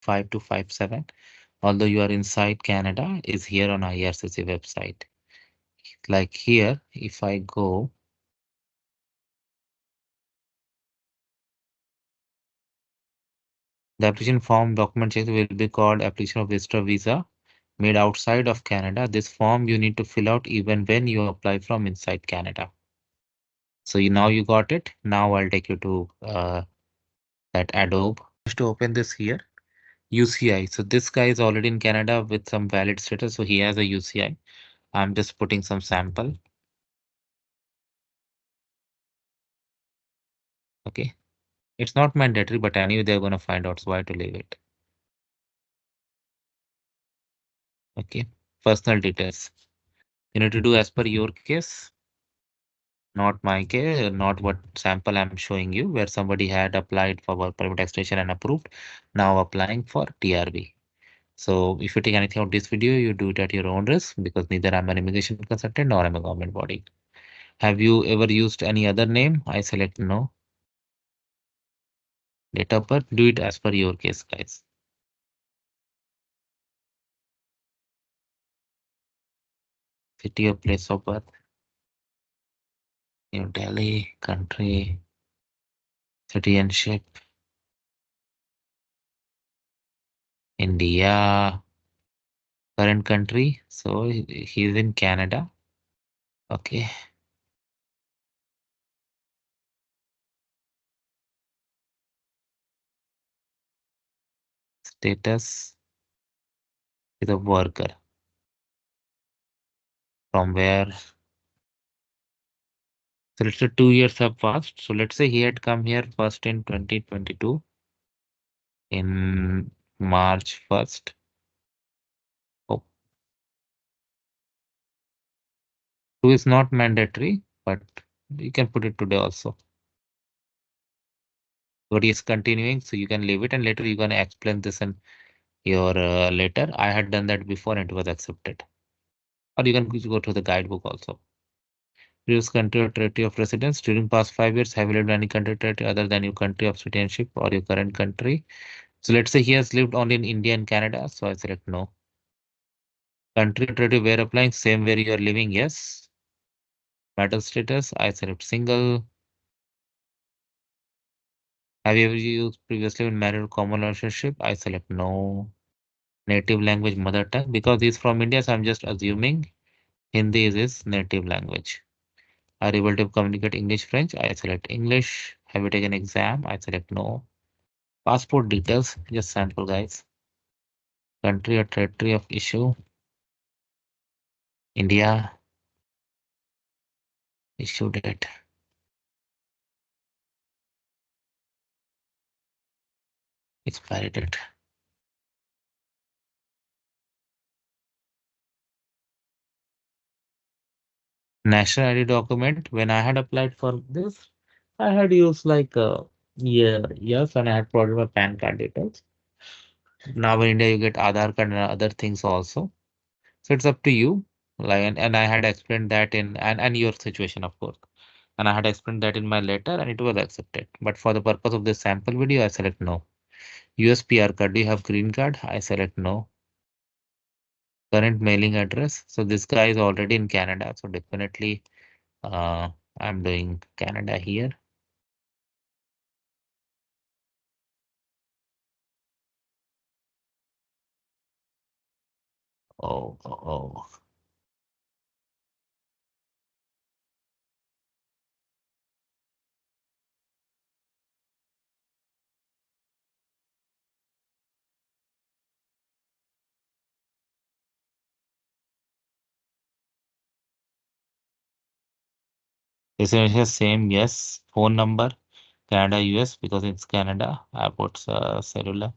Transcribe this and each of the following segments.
imm5257, although you are inside Canada, is here on IRCC website. Like here, if I go, the application form document check will be called application of visitor visa made outside of Canada. This form you need to fill out even when you apply from inside Canada. So now you got it. Now I'll take you to that Adobe. Just to open this here, UCI. So this guy is already in Canada with some valid status. So he has a UCI. I'm just putting some sample. Okay. It's not mandatory, but anyway, they're going to find out. So why to leave it? Okay. Personal details. You need to do as per your case, not my case, not what sample I'm showing you, where somebody had applied for work permit extension and approved, now applying for TRV. So if you take anything out this video, you do it at your own risk because neither I'm an immigration consultant nor I'm a government body. Have you ever used any other name? I select no. Date of birth, do it as per your case, guys. City or place of birth, New Delhi, country, citizenship, India, current country. So he's in Canada. Okay. Status is a worker. From where? So let's say 2 years have passed. So let's say he had come here first in 2022 in March 1st. Oh, 2 is not mandatory, but you can put it today also. But he is continuing, so you can leave it and later you're going to explain this in your letter. I had done that before and it was accepted. Or you can go to the guidebook also. Previous country or territory of residence during past 5 years, have you lived in any country or territory other than your country of citizenship or your current country? So let's say he has lived only in India and Canada, so I select no. Country or territory where applying, same where you are living, yes. Marital status, I select single. Have you ever used previously in married or common relationship? I select no. Native language, mother tongue, because he's from India, so I'm just assuming Hindi is his native language. Are you able to communicate English, French? I select English. Have you taken exam? I select no. Passport details, just sample, guys. Country or territory of issue, India. Issue date, expiry date. National ID document, when I had applied for this, I had used like yeah, yes, and I had provided my PAN card details. Now in India, you get Aadhaar card and other things also. So it's up to you. Like, and I had explained that in and your situation, of course. And I had explained that in my letter and it was accepted. But for the purpose of this sample video, I select no. USPR card, do you have green card? I select no. Current mailing address. So this guy is already in Canada. So definitely uh, I'm doing Canada here. Oh, oh, oh. This is same, yes. Phone number, Canada, US, because it's Canada. I put cellular.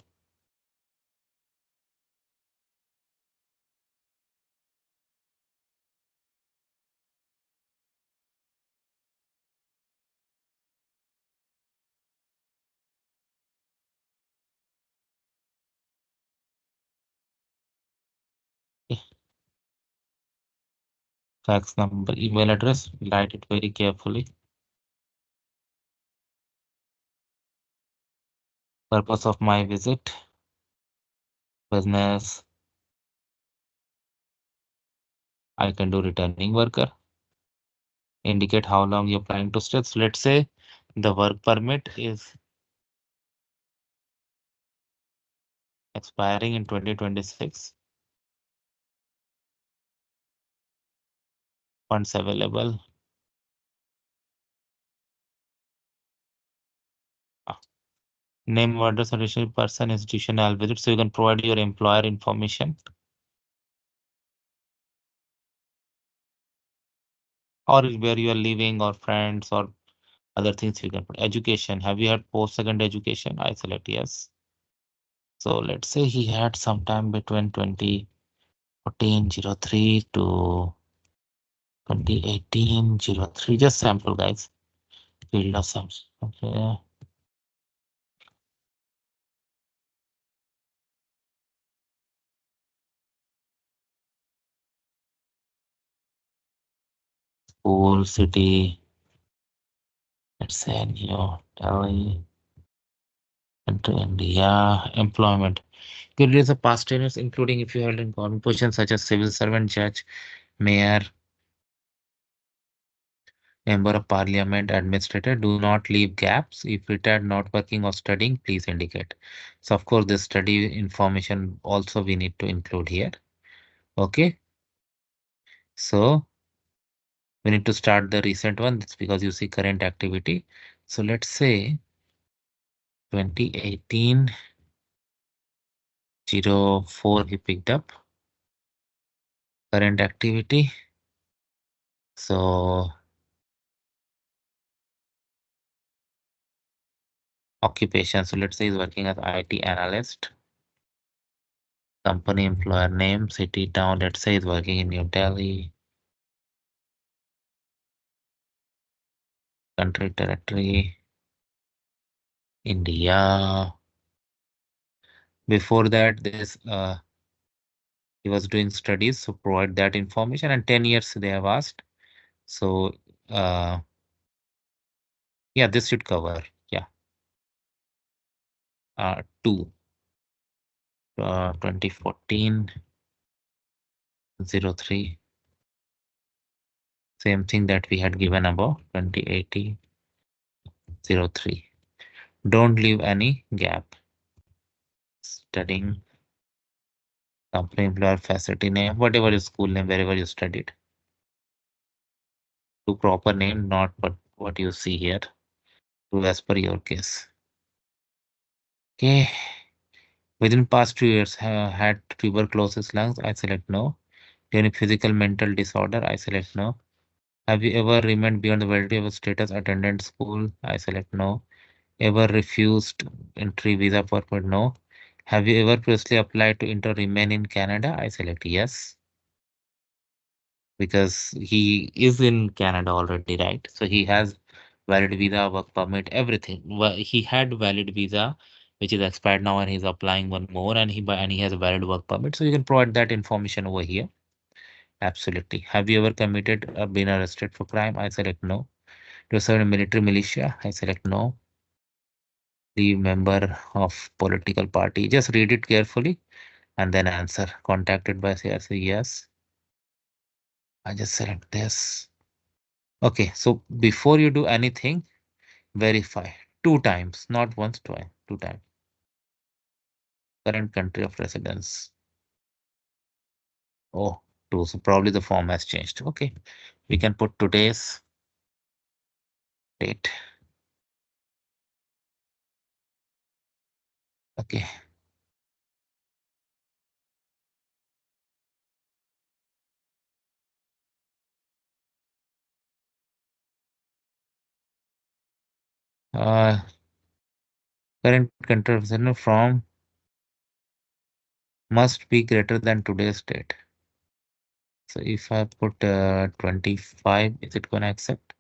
Okay. Fax number, email address, write it very carefully. Purpose of my visit. business. I can do returning worker. Indicate how long you're planning to stay. So let's say the work permit is expiring in 2026. Funds available. Ah, name of address additional person institutional visit. So you can provide your employer information or where you are living or friends or other things you can put. Education. Have you had post-secondary education? I select yes. So let's say he had sometime between 2014-03 to 2018-03. Just sample, guys. Field of sums. Okay. School, city. Let's say New Delhi. Country, India. Employment. You realize the past tenures, including if you held in government positions such as civil servant, judge, mayor, member of parliament, administrator. Do not leave gaps. If retired, not working or studying, please indicate. So of course, this study information also we need to include here. Okay. So we need to start the recent one. That's because you see current activity. So let's say 2018-04 he picked up current activity. So occupation. So let's say he's working as IT analyst. Company employer name, city, town. Let's say he's working in New Delhi. Country, territory, India. Before that, this he was doing studies, so provide that information. And 10 years they have asked. So yeah, this should cover. Yeah, 2014-03. Same thing that we had given above 2018-03. Don't leave any gap. Studying, company, employer, facility name, whatever your school name, wherever you studied. To proper name, not what you see here. To as per your case. Okay. Within past 2 years, had tuberculosis lungs. I select no. Any physical mental disorder. I select no. Have you ever remained beyond the validity of a status attendant school? I select no. Ever refused entry visa purpose? No. Have you ever previously applied to enter remain in Canada? I select yes. Because he is in Canada already, right? So he has valid visa, work permit, everything. He had valid visa, which is expired now, and he's applying one more, and he has a valid work permit. So you can provide that information over here. Absolutely. Have you ever committed or been arrested for crime? I select no. Do you serve in military militia? I select no. The member of political party. Just read it carefully and then answer. Contacted by CRC? Yes. I just select this. Okay, so before you do anything, verify 2 times, not once, twice, 2 times. Current country of residence. Oh, two. So probably the form has changed. Okay, we can put today's date. Okay. Uh, Current country of residence from must be greater than today's date. So if I put 25, is it going to accept?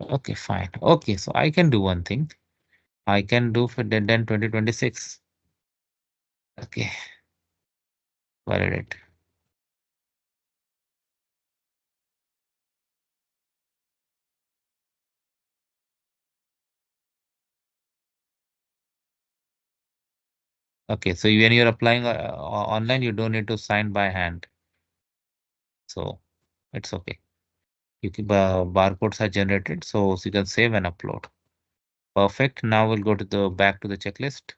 Okay, fine. Okay, so I can do one thing. I can do for then 2026. Okay, validate. Okay, so when you're applying online, you don't need to sign by hand. So it's okay. You can, barcodes are generated, so you can save and upload. Perfect. Now we'll go to the back to the checklist.